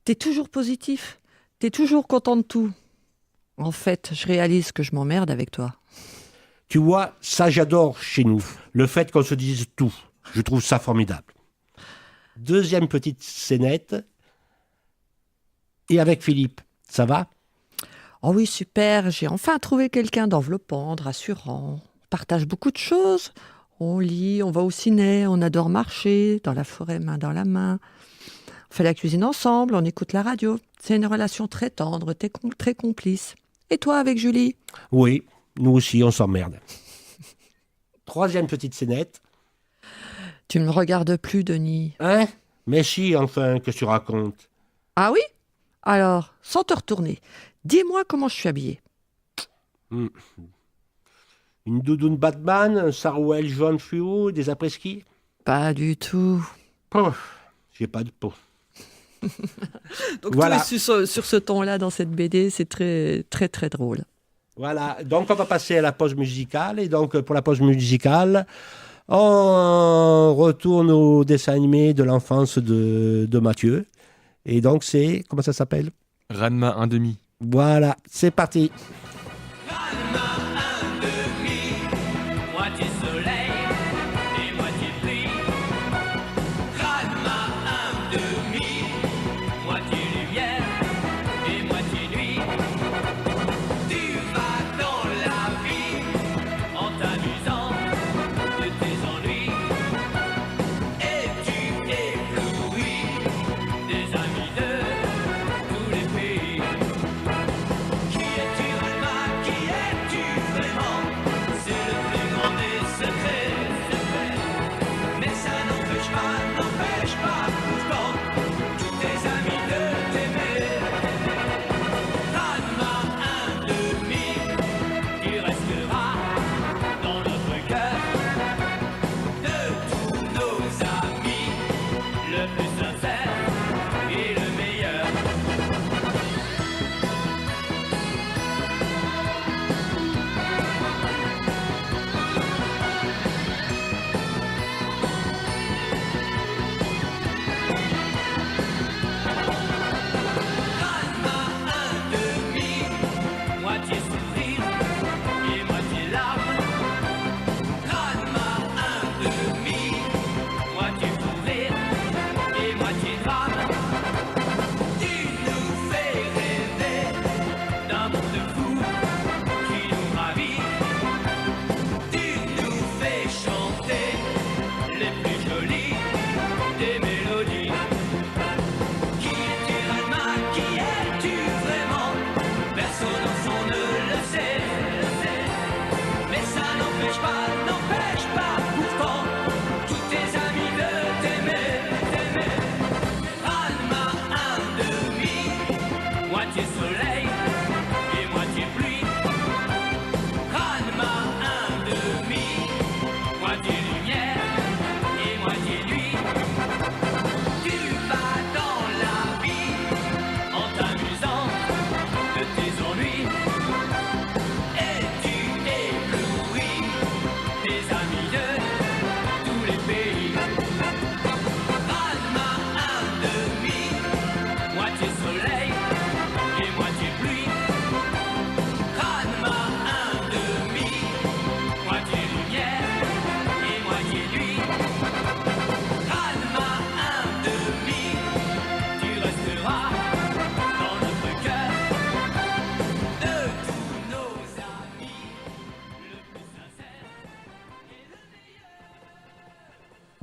T'es toujours positif. T'es toujours content de tout. En fait, je réalise que je m'emmerde avec toi. Tu vois, ça j'adore chez nous. Le fait qu'on se dise tout. Je trouve ça formidable. Deuxième petite scénette. Et avec Philippe, ça va ? Oh oui, super, j'ai enfin trouvé quelqu'un d'enveloppant, de rassurant. On partage beaucoup de choses. On lit, on va au ciné, on adore marcher, dans la forêt main dans la main. On fait la cuisine ensemble, on écoute la radio. C'est une relation très tendre, très complice. Et toi avec Julie ? Oui, nous aussi, on s'emmerde. Troisième petite scénette. Tu ne me regardes plus, Denis. Hein ? Mais si, enfin, que tu racontes. Ah oui ? Alors, sans te retourner, dis-moi comment je suis habillée. Une doudoune Batman, un sarouel jaune fluo, des après-ski ? Pas du tout. Oh, j'ai pas de peau. Donc voilà. tout est sur ce ton-là dans cette BD, c'est très très très drôle. Voilà, donc on va passer à la pause musicale. Et donc pour la pause musicale, on retourne au dessin animé de l'enfance de Mathieu. Et donc c'est, comment ça s'appelle ? Ranma 1/2. Voilà, c'est parti. Moitié soleil et moitié pluie. Ranma 1/2, moitié lumière et moitié nuit. Tu vas dans la vie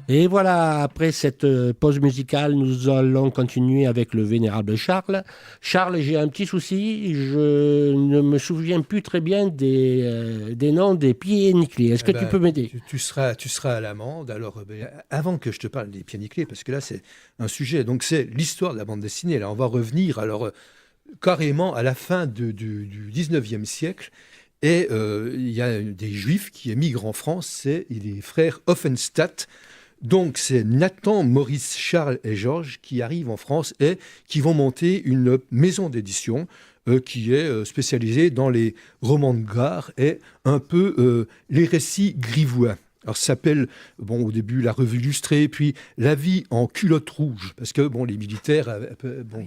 Et voilà, après cette pause musicale, nous allons continuer avec le vénérable Charles. Charles, j'ai un petit souci, je ne me souviens plus très bien des noms des pieds nickelés. Est-ce que tu peux m'aider? Tu seras à l'amende. Alors, avant que je te parle des pieds nickelés, parce que là, c'est un sujet, donc c'est l'histoire de la bande dessinée. Là, on va revenir alors carrément à la fin du 19e siècle. Et il y a des Juifs qui émigrent en France, c'est les frères Offenstadt. Donc, c'est Nathan, Maurice, Charles et Georges qui arrivent en France et qui vont monter une maison d'édition qui est spécialisée dans les romans de gare et un peu les récits grivois. Alors, ça s'appelle, au début, La Revue Illustrée, puis La Vie en culotte rouge, parce que, les militaires,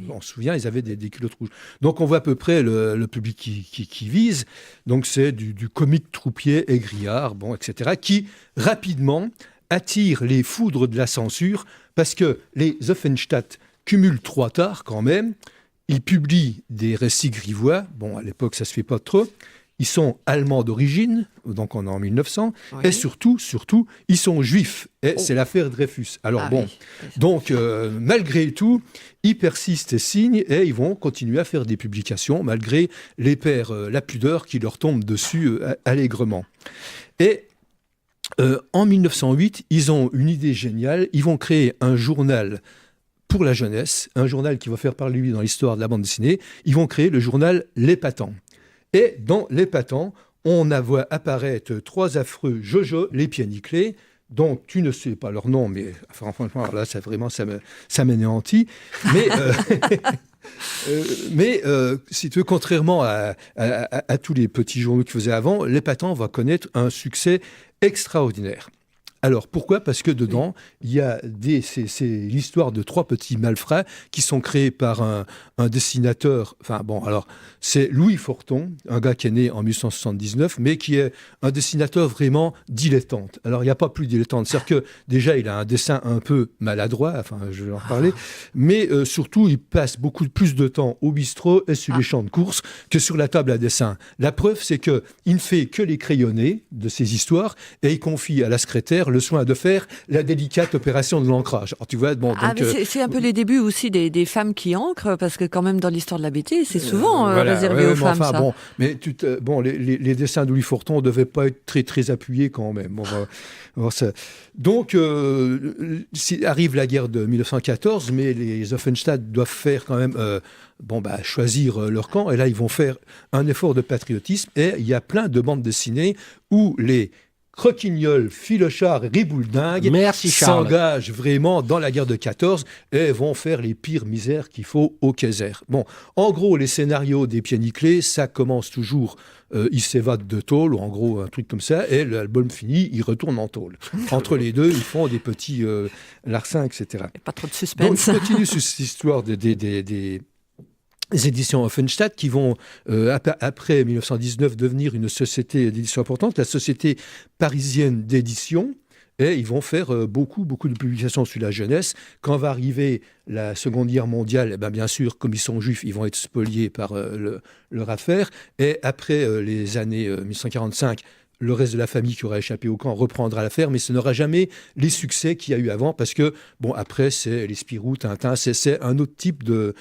on se souvient, ils avaient des culottes rouges. Donc, on voit à peu près le public qui vise. Donc, c'est du comique troupier, aigriard, etc., qui, rapidement, attire les foudres de la censure, parce que les Offenstadt cumulent 3 tares quand même. Ils publient des récits grivois. À l'époque, ça se fait pas trop. Ils sont allemands d'origine, donc on est en 1900. Oui. Et surtout, ils sont juifs. Et c'est l'affaire Dreyfus. Alors donc malgré tout, ils persistent et signent, et ils vont continuer à faire des publications, malgré les pères la pudeur qui leur tombe dessus allègrement. Et en 1908, ils ont une idée géniale. Ils vont créer un journal pour la jeunesse, un journal qui va faire parler lui dans l'histoire de la bande dessinée. Ils vont créer le journal L'Épatant. Et dans L'Épatant, on voit apparaître 3 affreux Jojo, les pieds nickelés. Donc, tu ne sais pas leur nom, mais franchement, là, ça m'anéantit. Mais si tu veux, contrairement à tous les petits journaux qu'ils faisaient avant, L'Épatant va connaître un succès extraordinaire. Alors, pourquoi ? Parce que dedans, il y a c'est l'histoire de 3 petits malfrats qui sont créés par un dessinateur. C'est Louis Forton, un gars qui est né en 1879, mais qui est un dessinateur vraiment dilettante. Alors, il n'y a pas plus dilettante. C'est-à-dire que, déjà, il a un dessin un peu maladroit, je vais en reparler, mais surtout, il passe beaucoup plus de temps au bistrot et sur les champs de course que sur la table à dessin. La preuve, c'est qu'il ne fait que les crayonnés de ses histoires et il confie à la secrétaire le soin de faire la délicate opération de l'ancrage. Alors, tu vois, c'est un peu les débuts aussi des femmes qui ancrent, parce que quand même dans l'histoire de la BD, c'est souvent réservé aux femmes. Les dessins de Louis Forton ne devaient pas être très, très appuyés quand même. Donc, arrive la guerre de 1914, mais les Offenstadt doivent faire quand même choisir leur camp. Et là, ils vont faire un effort de patriotisme. Et il y a plein de bandes dessinées où les Croquignol, Filochard et Ribouledingue s'engagent vraiment dans la guerre de 14 et vont faire les pires misères qu'il faut au Kaiser. En gros, les scénarios des pieds nickelés, ça commence toujours, ils s'évadent de tôle, ou en gros un truc comme ça, et l'album fini, ils retournent en tôle. Entre les deux, ils font des petits larcins, etc. Et pas trop de suspense. Donc, je continue sur cette histoire des éditions Offenstadt qui vont, après 1919, devenir une société d'édition importante, la Société parisienne d'édition, et ils vont faire beaucoup de publications sur la jeunesse. Quand va arriver la Seconde Guerre mondiale, bien sûr, comme ils sont juifs, ils vont être spoliés par leur affaire, et après les années 1945, le reste de la famille qui aura échappé au camp reprendra l'affaire, mais ce n'aura jamais les succès qu'il y a eu avant, parce que, après, c'est les Spirou, Tintin, c'est un autre type de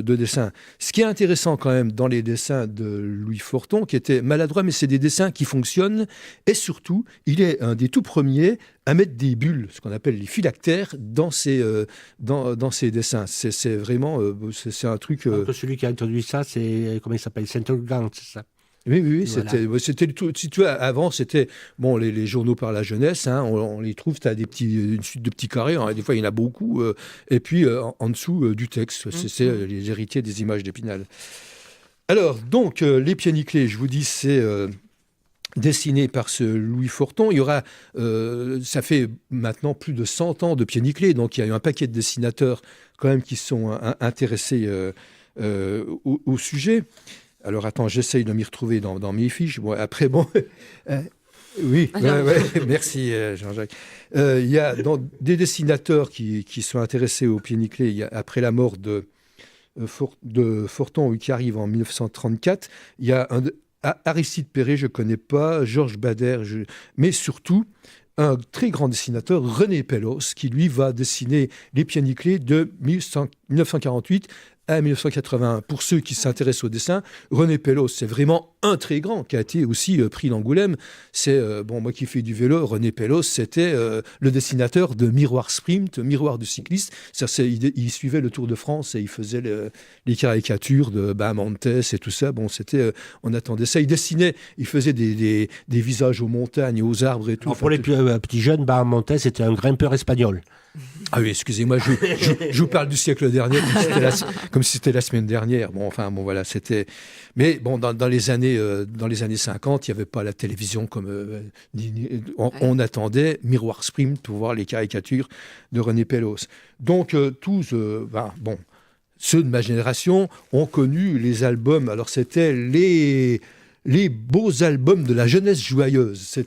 dessin. Ce qui est intéressant quand même dans les dessins de Louis Forton, qui était maladroit, mais c'est des dessins qui fonctionnent, et surtout, il est un des tout premiers à mettre des bulles, ce qu'on appelle les phylactères, dans ses dessins. C'est vraiment c'est un truc... Celui qui a introduit ça, c'est, comment il s'appelle, Saint-Organ, c'est ça? Oui, voilà. c'était tout. Si tu vois, avant, c'était les journaux par la jeunesse, on les trouve, tu as une suite de petits carrés, des fois il y en a beaucoup, et puis en dessous du texte, c'est les héritiers des images d'Épinal. Alors, donc, les pieds nickelés, je vous dis, c'est dessiné par ce Louis Forton. Il y aura, ça fait maintenant plus de 100 ans de pieds nickelés, donc il y a eu un paquet de dessinateurs quand même qui sont intéressés au sujet. Alors, attends, j'essaye de m'y retrouver dans mes fiches. Oui, merci Jean-Jacques. Il y a des dessinateurs qui sont intéressés aux pieds nickelés. Il y a, après la mort de Forton, qui arrive en 1934, il y a Aristide Perret, je ne connais pas, Georges Bader, mais surtout, un très grand dessinateur, René Pellos, qui lui va dessiner les pieds nickelés de 1948 à 1981. Pour ceux qui s'intéressent au dessin, René Pellos, c'est vraiment un très grand qui a été aussi prix d'Angoulême. C'est, moi qui fais du vélo, René Pellos, c'était le dessinateur de Miroir Sprint, Miroir du cycliste. Il suivait le Tour de France et il faisait les caricatures de Bahamontes et tout ça. Bon, c'était, on attendait ça. Il faisait des visages aux montagnes, aux arbres et tout. Alors pour les petits jeunes, Bahamontes, c'était un grimpeur espagnol. Ah oui, excusez-moi, je vous parle du siècle dernier, comme si c'était la semaine dernière. Bon, enfin, bon, voilà, c'était... Mais bon, dans les années 50, il n'y avait pas la télévision comme... on attendait Miroir Sprint pour voir les caricatures de René Pellos. Donc, tous, ceux de ma génération ont connu les albums. Alors, c'était les beaux albums de la jeunesse joyeuse.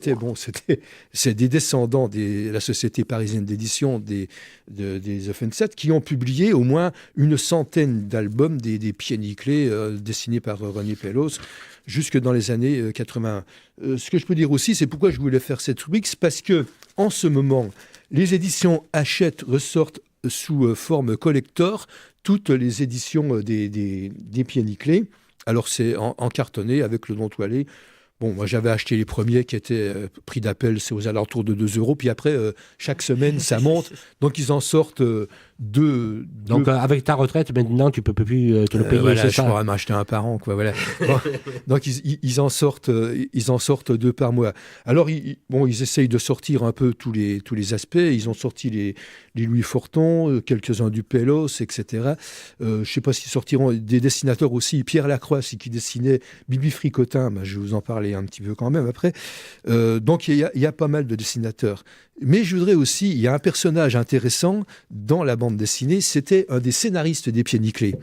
C'est des descendants de la Société parisienne d'édition des Offenset qui ont publié au moins une centaine d'albums des pieds nickelés dessinés par René Pellos jusque dans les années 80. Ce que je peux dire aussi, c'est pourquoi je voulais faire cette rubrique, c'est parce que en ce moment, les éditions Hachette ressortent sous forme collector toutes les éditions des pieds nickelés. Alors, c'est en cartonné avec le don toilé. Bon, moi, j'avais acheté les premiers qui étaient prix d'appel, c'est aux alentours de 2 €. Puis après, chaque semaine, ça monte. Donc, ils en sortent deux. Donc, avec ta retraite, maintenant, tu ne peux plus te le payer, voilà, c'est je ça? pourrais m'acheter un par an, quoi. Voilà. Bon, donc, ils en sortent 2 par mois. Alors, ils essayent de sortir un peu tous les aspects. Ils ont sorti les Louis Forton, quelques-uns du Pellos, etc. Je ne sais pas s'ils sortiront des dessinateurs aussi. Pierre Lacroix, qui dessinait Bibi Fricotin. Je vais vous en parler un petit peu quand même après. Donc, il y a pas mal de dessinateurs. Mais je voudrais aussi, il y a un personnage intéressant dans la bande dessinée, c'était un des scénaristes des Pieds Nickelés.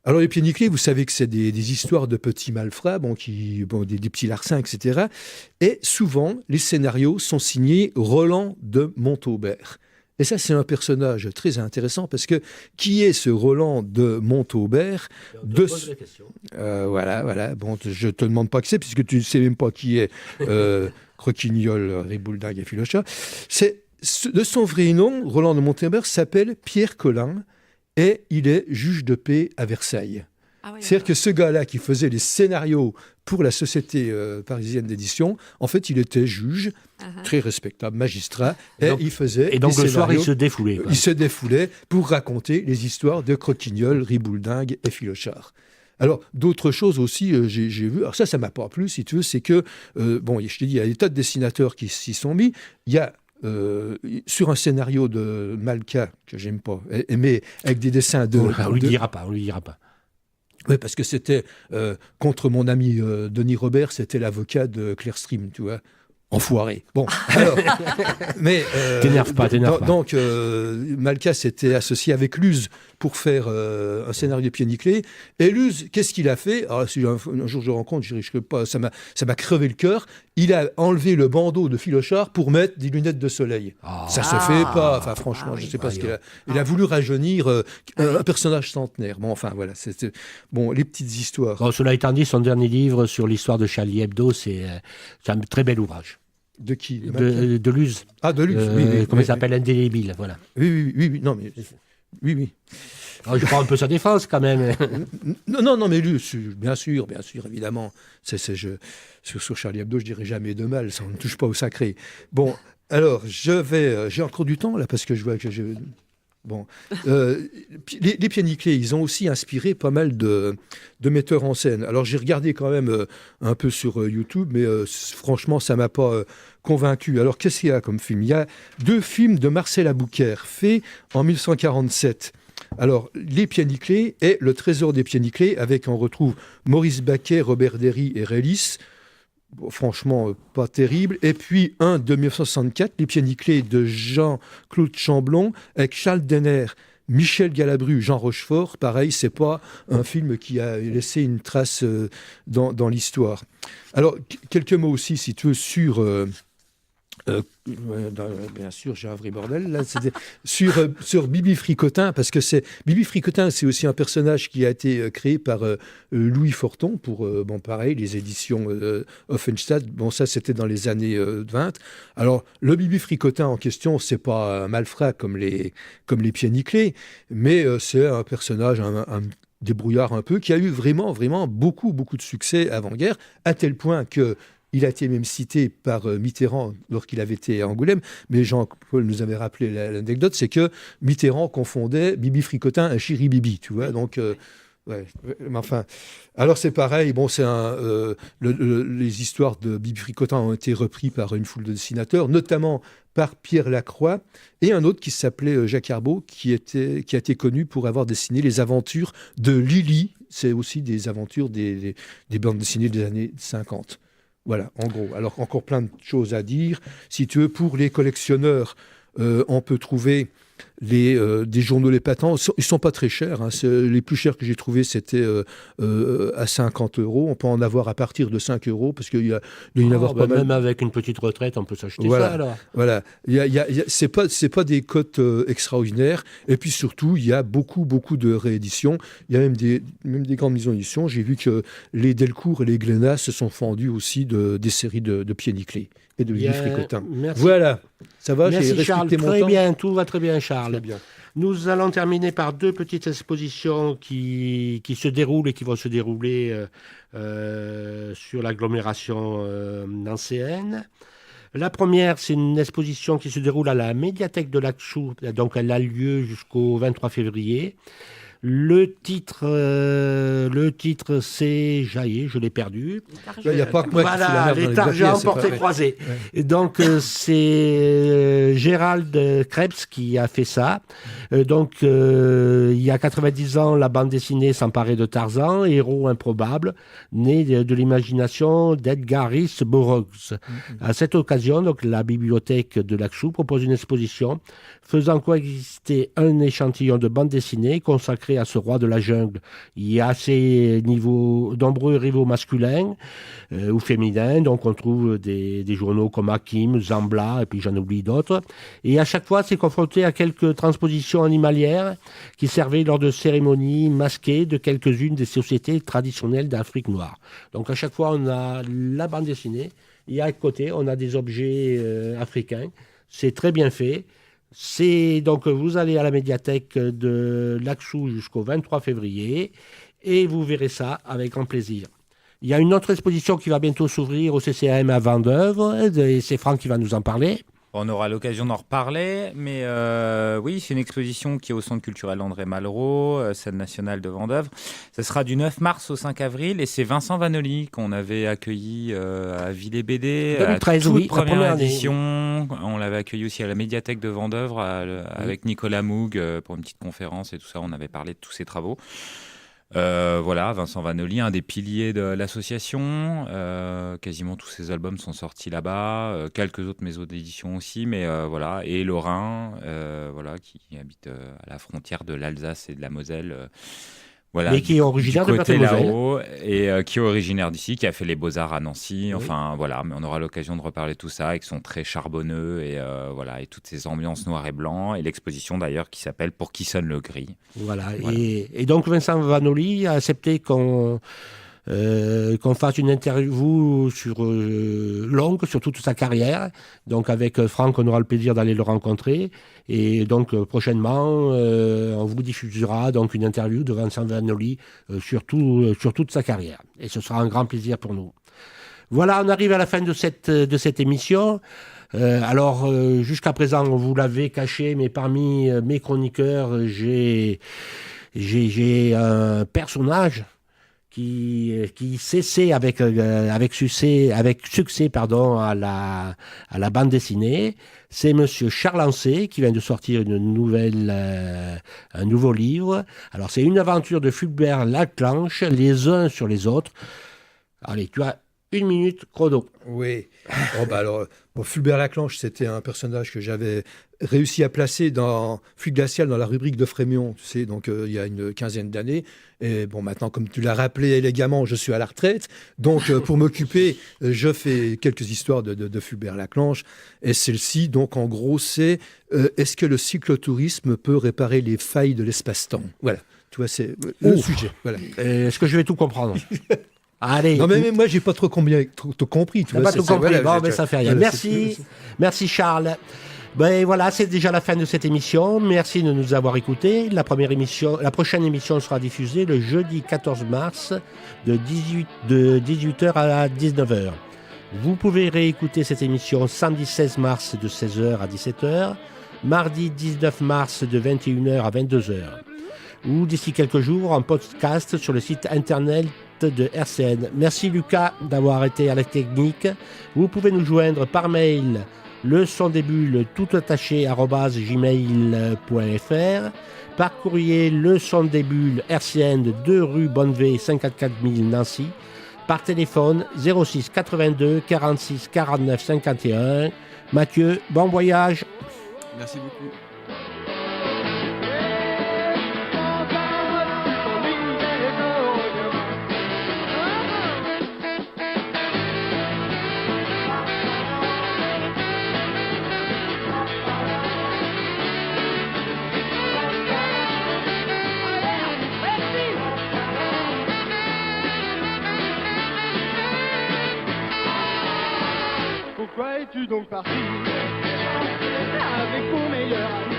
Alors les Pieds Nickelés, vous savez que c'est des histoires de petits malfrats, des petits larcins, etc. Et souvent, les scénarios sont signés Roland de Montaubert. Et ça, c'est un personnage très intéressant parce que qui est ce Roland de Montaubert Voilà. Bon, je te demande pas qui c'est puisque tu ne sais même pas qui est Croquignol, Ribouledingue et Filochard. De son vrai nom, Roland de Montaubert s'appelle Pierre Collin et il est juge de paix à Versailles. Ah oui, c'est-à-dire que ce gars-là qui faisait les scénarios pour la Société parisienne d'édition, en fait, il était juge, très respectable, magistrat, et il faisait et donc des le soir, il se défoulait. défoulait. Il se défoulait pour raconter les histoires de Croquignol, Ribouledingue et Filochard. Alors, d'autres choses aussi, j'ai vu, alors ça m'a pas plu, si tu veux, c'est que, je te dis, il y a des tas de dessinateurs qui s'y sont mis. Il y a, sur un scénario de Malka, que j'aime pas, mais avec des dessins de... On lui dira pas. Oui, parce que c'était, contre mon ami Denis Robert, c'était l'avocat de Claire Stream, tu vois. Enfoiré. Bon, alors, mais... T'énerve pas. Donc, Malka s'était associé avec Luz pour faire un scénario de Pieds Nickelés. Et Luz, qu'est-ce qu'il a fait? Alors, si un jour je le rencontre, je ne risque pas, ça m'a crevé le cœur. Il a enlevé le bandeau de Filochard pour mettre des lunettes de soleil. Ça se fait pas. Enfin, franchement, je ne sais pas ce qu'il a... Il a voulu rajeunir un personnage centenaire. Bon, enfin, voilà. C'était... Bon, les petites histoires. Bon, cela étant dit, son dernier livre sur l'histoire de Charlie Hebdo, c'est un très bel ouvrage. De qui? De Luz. Ah, de Luz, oui. Comment il s'appelle? Indélébile, voilà. Oui, non, mais... Oui. Alors, je prends un peu sa défense, quand même. Non, mais Luz, bien sûr, évidemment. Sur Charlie Hebdo, je dirais jamais de mal, ça ne touche pas au sacré. Bon, alors, j'ai encore du temps, là, parce que je vois que Bon, les Pieds Nickelés, ils ont aussi inspiré pas mal de metteurs en scène. Alors j'ai regardé quand même un peu sur YouTube, mais franchement, ça m'a pas convaincu. Alors qu'est-ce qu'il y a comme film? Il y a 2 films de Marcel Abouker, faits en 1947. Alors, Les Pieds Nickelés et Le Trésor des Pieds Nickelés, avec on retrouve Maurice Baquet, Robert Derry et Rélis. Bon, franchement, pas terrible. Et puis un de 1964, Les Pieds Nickelés de Jean-Claude Chamblon, avec Charles Denner, Michel Galabru, Jean Rochefort. Pareil, c'est pas un film qui a laissé une trace dans l'histoire. Alors, quelques mots aussi, si tu veux, sur Bien sûr, j'ai un vrai bordel là. Sur Bibi Fricotin, parce que Bibi Fricotin, c'est aussi un personnage qui a été créé par Louis Forton pour, pareil, les éditions Offenstadt. Bon, ça, c'était dans les années 20. Alors, le Bibi Fricotin en question, c'est pas un malfrat comme les pieds nickelés, mais c'est un personnage, un débrouillard un peu, qui a eu vraiment, vraiment beaucoup, beaucoup de succès avant-guerre, à tel point que il a été même cité par Mitterrand lorsqu'il avait été à Angoulême, mais Jean-Paul nous avait rappelé l'anecdote, c'est que Mitterrand confondait Bibi Fricotin et Chiri-Bibi, tu vois, donc... ouais, mais enfin, alors c'est pareil, bon, les histoires de Bibi Fricotin ont été reprises par une foule de dessinateurs, notamment par Pierre Lacroix, et un autre qui s'appelait Jacques Arbeau, qui a été connu pour avoir dessiné les aventures de Lily, c'est aussi des aventures des bandes dessinées des années 50. Voilà, en gros. Alors, encore plein de choses à dire. Si tu veux, pour les collectionneurs, on peut trouver des journaux Les Patents. Ils ne sont pas très chers. Hein. Les plus chers que j'ai trouvés, c'était à 50 €. On peut en avoir à partir de 5 € parce qu'il y a en avoir pas mal. Même avec une petite retraite, on peut s'acheter Voilà. ça, alors. Voilà. C'est pas des cotes extraordinaires. Et puis surtout, il y a beaucoup, beaucoup de rééditions. Il y a même des grandes maisons d'édition. J'ai vu que les Delcourt et les Glénat se sont fendus aussi des séries de pieds nickelés et de Bibi Fricotin. Merci. Voilà. Ça va, j'ai Merci respecté Charles, mon très temps. bien, tout va très bien Charles. Très bien. Nous allons terminer par deux petites expositions qui se déroulent et qui vont se dérouler sur l'agglomération nancéenne. La première, c'est une exposition qui se déroule à la médiathèque de Lac-Chou, donc elle a lieu jusqu'au 23 février. Le titre, c'est Jaillet, je l'ai perdu. Il n'y a pas que moi qui fais la Voilà, merde dans les les Targets papiers, c'est portrait pas- croisé. Ouais. Et donc, c'est Gérald Krebs qui a fait ça. Il y a 90 ans, la bande dessinée s'emparait de Tarzan, héros improbable, né de l'imagination d'Edgar Rice Burroughs. À cette occasion, donc, la bibliothèque de Lac-Chou propose une exposition faisant coexister un échantillon de bande dessinée consacré à ce roi de la jungle. Il y a ces nombreux rivaux masculins ou féminins, donc on trouve des journaux comme Hakim, Zambla, et puis j'en oublie d'autres. Et à chaque fois, c'est confronté à quelques transpositions animalières qui servaient lors de cérémonies masquées de quelques-unes des sociétés traditionnelles d'Afrique noire. Donc à chaque fois, on a la bande dessinée, et à côté, on a des objets africains. C'est très bien fait. Donc vous allez à la médiathèque de Lac-Chou jusqu'au 23 février et vous verrez ça avec grand plaisir. Il y a une autre exposition qui va bientôt s'ouvrir au CCAM à Vendeuvre et c'est Franck qui va nous en parler. On aura l'occasion d'en reparler, mais oui, c'est une exposition qui est au Centre culturel André Malraux, scène nationale de Vendeuvre. Ça sera du 9 mars au 5 avril et c'est Vincent Vanoli qu'on avait accueilli à Villers-BD, 2013, à toute oui, la première première année. édition. On l'avait accueilli aussi à la médiathèque de Vendeuvre avec Nicolas Moog pour une petite conférence et tout ça. On avait parlé de tous ses travaux. Voilà, Vincent Vanoli, un des piliers de l'association. Quasiment tous ses albums sont sortis là-bas. Quelques autres maisons d'édition aussi, mais voilà. Et Lorrain, voilà, qui habite à la frontière de l'Alsace et de la Moselle. Voilà, Mais qui est originaire du de côté Berthe-Moselle. là-haut, et qui est originaire d'ici, qui a fait les Beaux-Arts à Nancy. Enfin, voilà, mais on aura l'occasion de reparler de tout ça, avec son très charbonneux et voilà, et toutes ces ambiances noir et blanc, et l'exposition d'ailleurs qui s'appelle Pour qui sonne le gris. Voilà. Et donc Vincent Vanoli a accepté qu'on fasse une interview longue sur toute sa carrière. Donc avec Franck, on aura le plaisir d'aller le rencontrer. Et donc prochainement, on vous diffusera donc une interview de Vincent Vanoli sur toute sa carrière. Et ce sera un grand plaisir pour nous. Voilà, on arrive à la fin de cette émission. Jusqu'à présent, on vous l'avait caché, mais parmi mes chroniqueurs, j'ai un personnage qui s'essaie avec succès à la bande dessinée. C'est Monsieur Charles Ancet qui vient de sortir un nouveau livre. Alors c'est une aventure de Fulbert Laclanche, les uns sur les autres. Allez, 1 minute chrono. Oui. Alors, Fulbert Laclanche, c'était un personnage que j'avais réussi à placer dans Fuite glaciale dans la rubrique de Frémion, tu sais, donc il y a une quinzaine d'années. Et maintenant, comme tu l'as rappelé élégamment, je suis à la retraite. Donc, pour m'occuper, je fais quelques histoires de Fulbert Laclanche. Et celle-ci, donc, en gros, c'est est-ce que le cyclotourisme peut réparer les failles de l'espace-temps? Voilà. Tu vois, c'est le sujet. Voilà. Est-ce que je vais tout comprendre? Allez. Non, mais moi, j'ai pas trop compris. Tu vois, pas tout compris. voilà, Bon, mais ça fait rien. voilà, Merci Charles. Ben voilà, c'est déjà la fin de cette émission. Merci de nous avoir écoutés. La prochaine émission sera diffusée le jeudi 14 mars de 18h à 19h. Vous pouvez réécouter cette émission samedi 16 mars de 16h à 17h, mardi 19 mars de 21h à 22h, ou d'ici quelques jours en podcast sur le site internet de RCN. Merci Lucas d'avoir été à la technique. Vous pouvez nous joindre par mail lesondesbulles tout attaché @gmail.fr, par courrier lesondesbulles RCN 2 rue Bonnevay 54 000 Nancy, par téléphone 06 82 46 49 51. Mathieu, bon voyage. Merci beaucoup. Pourquoi es-tu donc parti avec ton meilleur ami?